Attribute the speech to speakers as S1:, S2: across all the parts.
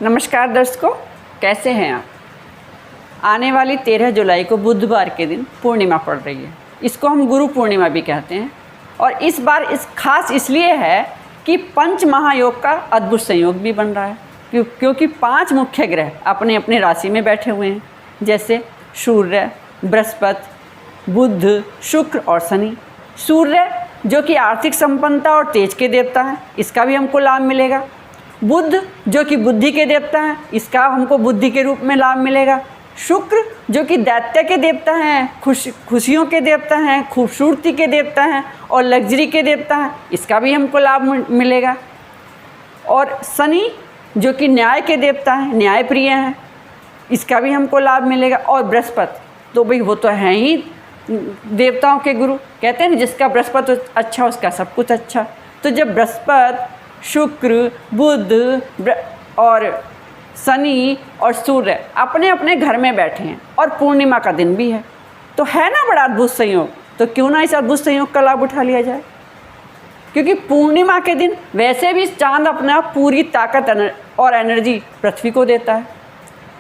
S1: नमस्कार दर्शकों, कैसे हैं आप। आने वाली 13 जुलाई को बुधवार के दिन पूर्णिमा पड़ रही है। इसको हम गुरु पूर्णिमा भी कहते हैं। और इस बार इस खास इसलिए है कि पंच महायोग का अद्भुत संयोग भी बन रहा है, क्योंकि 5 मुख्य ग्रह अपने अपने राशि में बैठे हुए हैं, जैसे सूर्य, बृहस्पति, बुध, शुक्र और शनि। सूर्य जो कि आर्थिक संपन्नता और तेज के देवता हैं, इसका भी हमको लाभ मिलेगा। बुध जो कि बुद्धि के देवता हैं, इसका हमको बुद्धि के रूप में लाभ मिलेगा। शुक्र जो कि दैत्य के देवता हैं, खुशियों के देवता हैं, खूबसूरती के देवता हैं और लग्जरी के देवता हैं, इसका भी हमको लाभ मिलेगा। और शनि जो कि न्याय के देवता हैं, न्याय प्रिय हैं, इसका भी हमको लाभ मिलेगा। और बृहस्पति तो भाई वो तो हैं ही देवताओं के गुरु, कहते हैं ना जिसका बृहस्पति अच्छा उसका सब कुछ अच्छा। तो जब बृहस्पति, शुक्र, बुध और शनि और सूर्य अपने अपने घर में बैठे हैं और पूर्णिमा का दिन भी है, तो है ना बड़ा अद्भुत संयोग। तो क्यों ना इस अद्भुत संयोग का लाभ उठा लिया जाए, क्योंकि पूर्णिमा के दिन वैसे भी चांद अपना पूरी ताकत और एनर्जी पृथ्वी को देता है।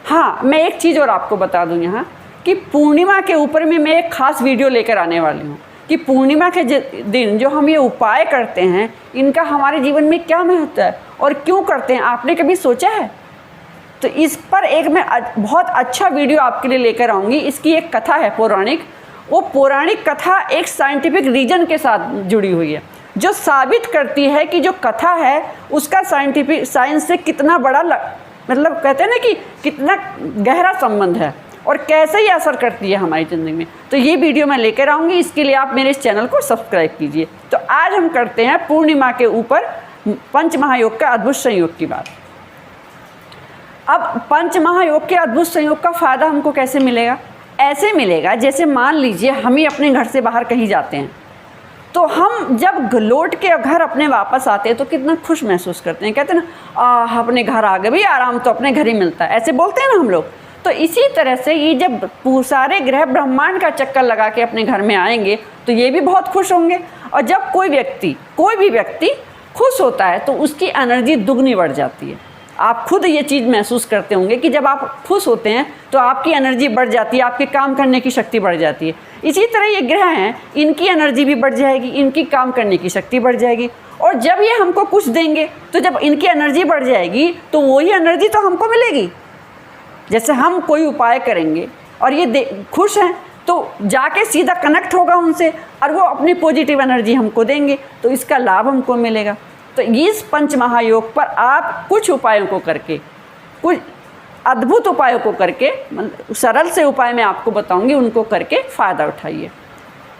S1: हाँ, मैं एक चीज़ और आपको बता दूं यहाँ कि पूर्णिमा के ऊपर में मैं एक खास वीडियो लेकर आने वाली हूँ कि पूर्णिमा के दिन जो हम ये उपाय करते हैं, इनका हमारे जीवन में क्या महत्व है और क्यों करते हैं, आपने कभी सोचा है? तो इस पर एक मैं बहुत अच्छा वीडियो आपके लिए लेकर आऊँगी। इसकी एक कथा है पौराणिक, वो पौराणिक कथा एक साइंटिफिक रीजन के साथ जुड़ी हुई है, जो साबित करती है कि जो कथा है उसका साइंस से कितना बड़ा मतलब कहते हैं ना कि कितना गहरा संबंध है और कैसे ये असर करती है हमारी ज़िंदगी में। तो ये वीडियो मैं लेकर आऊँगी, इसके लिए आप मेरे इस चैनल को सब्सक्राइब कीजिए। तो आज हम करते हैं पूर्णिमा के ऊपर पंच महायोग का अद्भुत संयोग की बात। अब पंच महायोग के अद्भुत संयोग का फ़ायदा हमको कैसे मिलेगा? ऐसे मिलेगा जैसे मान लीजिए हम ही अपने घर से बाहर कहीं जाते हैं, तो हम जब लौट के घर अपने वापस आते हैं तो कितना खुश महसूस करते हैं। कहते हैं ना अपने घर आ गए, भाई आराम तो अपने घर ही मिलता है, ऐसे बोलते हैं ना हम लोग। तो इसी तरह से ये जब सारे ग्रह ब्रह्मांड का चक्कर लगा के अपने घर में आएंगे तो ये भी बहुत खुश होंगे। और जब कोई भी व्यक्ति खुश होता है तो उसकी एनर्जी दुगनी बढ़ जाती है। आप खुद ये चीज़ महसूस करते होंगे कि जब आप खुश होते हैं तो आपकी एनर्जी बढ़ जाती है, आपके काम करने की शक्ति बढ़ जाती है। इसी तरह ये ग्रह हैं, इनकी एनर्जी भी बढ़ जाएगी, इनकी काम करने की शक्ति बढ़ जाएगी। और जब ये हमको कुछ देंगे तो जब इनकी एनर्जी बढ़ जाएगी तो वही एनर्जी तो हमको मिलेगी। जैसे हम कोई उपाय करेंगे और ये खुश हैं तो जाके सीधा कनेक्ट होगा उनसे और वो अपनी पॉजिटिव एनर्जी हमको देंगे, तो इसका लाभ हमको मिलेगा। तो इस पंच महायोग पर आप कुछ उपायों को करके, कुछ अद्भुत उपायों को करके, सरल से उपाय मैं आपको बताऊंगी, उनको करके फ़ायदा उठाइए।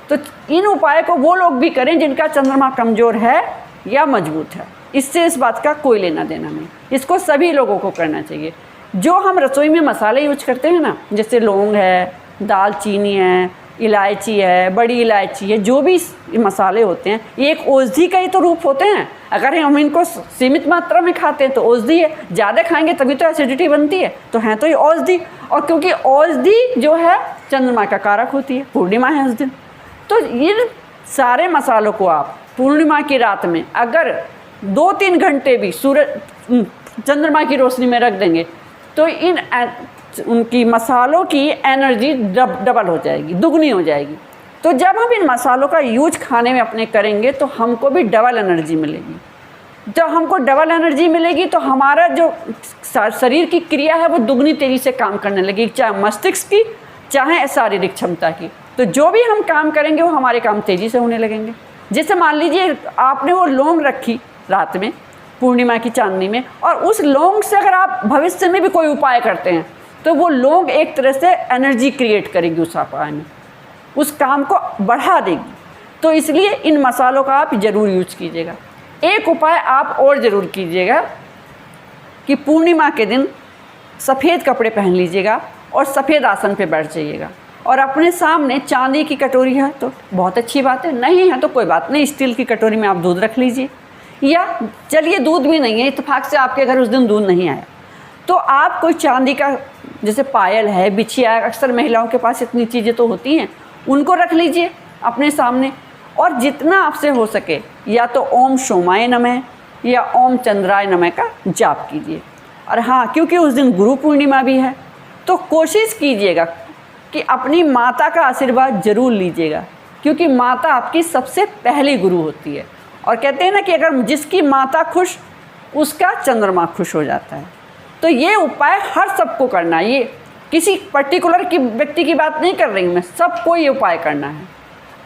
S1: तो इन उपायों को वो लोग भी करें जिनका चंद्रमा कमज़ोर है या मजबूत है, इससे इस बात का कोई लेना देना नहीं। इसको सभी लोगों को करना चाहिए। जो हम रसोई में मसाले यूज करते हैं ना, जैसे लौंग है, दालचीनी है, इलायची है, बड़ी इलायची है, जो भी मसाले होते हैं ये एक औषधि का ही तो रूप होते हैं। अगर हम इनको सीमित मात्रा में खाते हैं तो औषधि है, ज़्यादा खाएंगे तभी तो एसिडिटी बनती है, तो हैं तो ये औषधि। और क्योंकि औषधि जो है चंद्रमा का कारक होती है, पूर्णिमा है उस दिन, तो इन सारे मसालों को आप पूर्णिमा की रात में अगर 2-3 घंटे भी चंद्रमा की रोशनी में रख देंगे तो उनकी मसालों की एनर्जी डबल हो जाएगी, दुगनी हो जाएगी। तो जब हम इन मसालों का यूज खाने में अपने करेंगे तो हमको भी डबल एनर्जी मिलेगी। जब हमको डबल एनर्जी मिलेगी तो हमारा जो शरीर की क्रिया है वो दुगनी तेज़ी से काम करने लगेगी, चाहे मस्तिष्क की चाहे शारीरिक क्षमता की। तो जो भी हम काम करेंगे वो हमारे काम तेज़ी से होने लगेंगे। जैसे मान लीजिए आपने वो लौंग रखी रात में पूर्णिमा की चांदनी में, और उस लौंग से अगर आप भविष्य में भी कोई उपाय करते हैं तो वो लौंग एक तरह से एनर्जी क्रिएट करेगी उस उपाय में, उस काम को बढ़ा देगी। तो इसलिए इन मसालों का आप ज़रूर यूज कीजिएगा। एक उपाय आप और ज़रूर कीजिएगा कि पूर्णिमा के दिन सफ़ेद कपड़े पहन लीजिएगा और सफ़ेद आसन पे बैठ जाइएगा और अपने सामने चांदी की कटोरी है तो बहुत अच्छी बात है, नहीं है तो कोई बात नहीं, स्टील की कटोरी में आप दूध रख लीजिए। या चलिए दूध भी नहीं है, इत्तेफाक से आपके घर उस दिन दूध नहीं आया, तो आप कोई चांदी का जैसे पायल है, बिछिया, अक्सर महिलाओं के पास इतनी चीज़ें तो होती हैं, उनको रख लीजिए अपने सामने। और जितना आपसे हो सके या तो ओम सोमाय नमः या ओम चंद्राय नमः का जाप कीजिए। और हाँ, क्योंकि उस दिन गुरु पूर्णिमा भी है, तो कोशिश कीजिएगा कि अपनी माता का आशीर्वाद ज़रूर लीजिएगा, क्योंकि माता आपकी सबसे पहली गुरु होती है। और कहते हैं ना कि अगर जिसकी माता खुश, उसका चंद्रमा खुश हो जाता है। तो ये उपाय हर सबको करना है, ये किसी पर्टिकुलर की व्यक्ति की बात नहीं कर रही हूँ मैं, सबको ये उपाय करना है।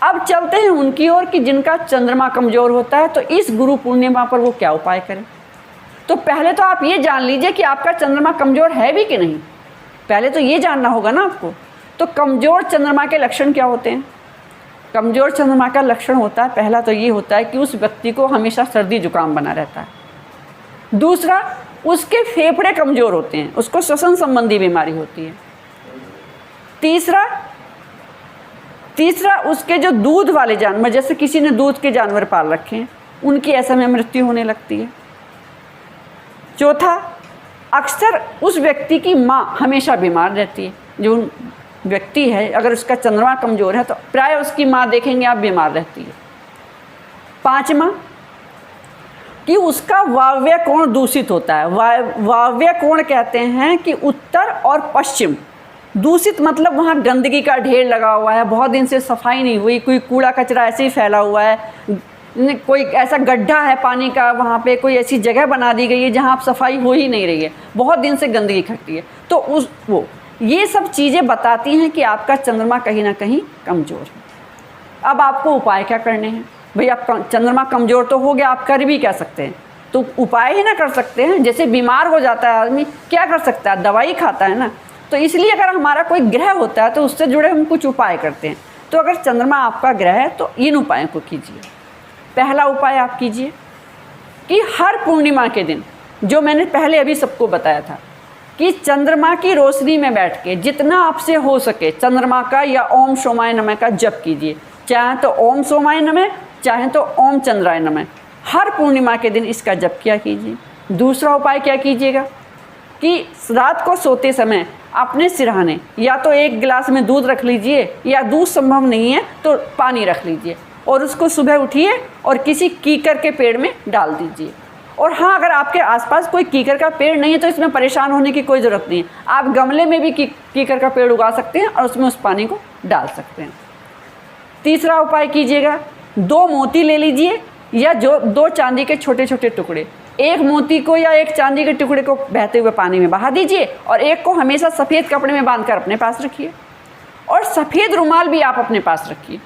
S1: अब चलते हैं उनकी ओर कि जिनका चंद्रमा कमज़ोर होता है, तो इस गुरु पूर्णिमा पर वो क्या उपाय करें। तो पहले तो आप ये जान लीजिए कि आपका चंद्रमा कमज़ोर है भी कि नहीं, पहले तो ये जानना होगा ना आपको। तो कमज़ोर चंद्रमा के लक्षण क्या होते हैं? कमज़ोर चंद्रमा का लक्षण होता है, पहला तो ये होता है कि उस व्यक्ति को हमेशा सर्दी जुकाम बना रहता है। दूसरा, उसके फेफड़े कमज़ोर होते हैं, उसको श्वसन संबंधी बीमारी होती है। तीसरा उसके जो दूध वाले जानवर, जैसे किसी ने दूध के जानवर पाल रखे हैं, उनकी ऐसे में मृत्यु होने लगती है। चौथा, अक्सर उस व्यक्ति की माँ हमेशा बीमार रहती है। जो व्यक्ति है, अगर उसका चंद्रमा कमज़ोर है तो प्राय उसकी माँ देखेंगे आप बीमार रहती है। पाँचवा, कि उसका वायव्य कोण दूषित होता है। वायव्य कोण कहते हैं कि उत्तर और पश्चिम। दूषित मतलब वहाँ गंदगी का ढेर लगा हुआ है, बहुत दिन से सफाई नहीं हुई, कोई कूड़ा कचरा ऐसे ही फैला हुआ है, कोई ऐसा गड्ढा है पानी का, वहाँ पे कोई ऐसी जगह बना दी गई है जहाँ आप सफाई हो ही नहीं रही है, बहुत दिन से गंदगी इकट्ठी है। तो ये सब चीज़ें बताती हैं कि आपका चंद्रमा कहीं ना कहीं कमज़ोर है। अब आपको उपाय क्या करने हैं भाई? आप चंद्रमा कमज़ोर तो हो गया, आप कर भी क्या सकते हैं? तो उपाय ही ना कर सकते हैं। जैसे बीमार हो जाता है आदमी, क्या कर सकता है? दवाई खाता है ना। तो इसलिए अगर हमारा कोई ग्रह होता है तो उससे जुड़े हम कुछ उपाय करते हैं। तो अगर चंद्रमा आपका ग्रह है तो इन उपायों को कीजिए। पहला उपाय आप कीजिए कि हर पूर्णिमा के दिन, जो मैंने पहले अभी सबको बताया था, कि चंद्रमा की रोशनी में बैठ के जितना आपसे हो सके चंद्रमा का या ओम सोमाय नमः का जप कीजिए। चाहे तो ओम सोमाय नमः, चाहे तो ओम चंद्राय नमः। हर पूर्णिमा के दिन इसका जप किया कीजिए। दूसरा उपाय क्या कीजिएगा कि रात को सोते समय अपने सिरहाने या तो एक गिलास में दूध रख लीजिए, या दूध संभव नहीं है तो पानी रख लीजिए, और उसको सुबह उठिए और किसी कीकर के पेड़ में डाल दीजिए। और हाँ, अगर आपके आसपास कोई कीकर का पेड़ नहीं है तो इसमें परेशान होने की कोई ज़रूरत नहीं है। आप गमले में भी कीकर का पेड़ उगा सकते हैं और उसमें उस पानी को डाल सकते हैं। तीसरा उपाय कीजिएगा, 2 मोती ले लीजिए या 2 चांदी के छोटे छोटे टुकड़े। एक मोती को या एक चांदी के टुकड़े को बहते हुए पानी में बहा दीजिए, और एक को हमेशा सफ़ेद कपड़े में बांधकर अपने पास रखिए, और सफ़ेद रुमाल भी आप अपने पास रखिए।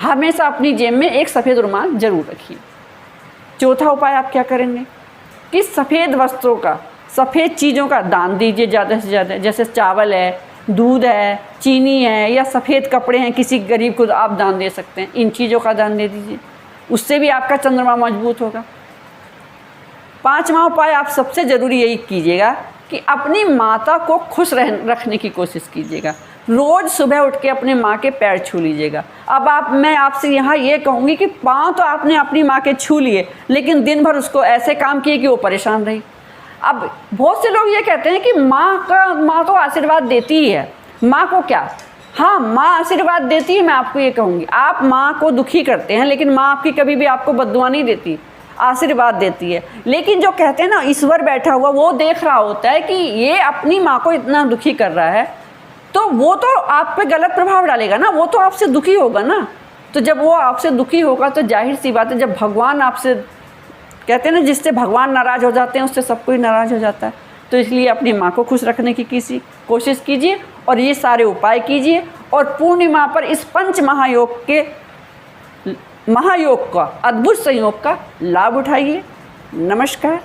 S1: हमेशा अपनी जेब में एक सफ़ेद रुमाल ज़रूर रखिए। चौथा उपाय आप क्या करेंगे कि सफ़ेद वस्त्रों का, सफ़ेद चीज़ों का दान दीजिए ज़्यादा से ज़्यादा। जैसे चावल है, दूध है, चीनी है, या सफ़ेद कपड़े हैं, किसी गरीब को आप दान दे सकते हैं। इन चीज़ों का दान दे दीजिए, उससे भी आपका चंद्रमा मजबूत होगा। 5वां उपाय आप सबसे ज़रूरी यही कीजिएगा कि अपनी माता को खुश रखने की कोशिश कीजिएगा। रोज़ सुबह उठ के अपने माँ के पैर छू लीजिएगा। अब मैं आपसे यहाँ ये कहूँगी कि पाँव तो आपने अपनी माँ के छू लिए, लेकिन दिन भर उसको ऐसे काम किए कि वो परेशान रही। अब बहुत से लोग ये कहते हैं कि माँ तो आशीर्वाद देती ही है। माँ को क्या? हाँ, माँ आशीर्वाद देती है। मैं आपको ये कहूँगी, आप माँ को दुखी करते हैं, लेकिन माँ आपकी कभी भी आपको बद्दुआ नहीं देती, आशीर्वाद देती है। लेकिन जो कहते हैं ना, ईश्वर बैठा हुआ वो देख रहा होता है कि ये अपनी माँ को इतना दुखी कर रहा है, तो वो तो आप पे गलत प्रभाव डालेगा ना, वो तो आपसे दुखी होगा ना। तो जब वो आपसे दुखी होगा तो जाहिर सी बात है, जब भगवान आपसे, कहते हैं ना, जिससे भगवान नाराज़ हो जाते हैं उससे सब कोई नाराज़ हो जाता है। तो इसलिए अपनी माँ को खुश रखने की कोशिश कीजिए और ये सारे उपाय कीजिए, और पूर्णिमा पर इस पंच महायोग का अद्भुत संयोग का लाभ उठाइए। नमस्कार।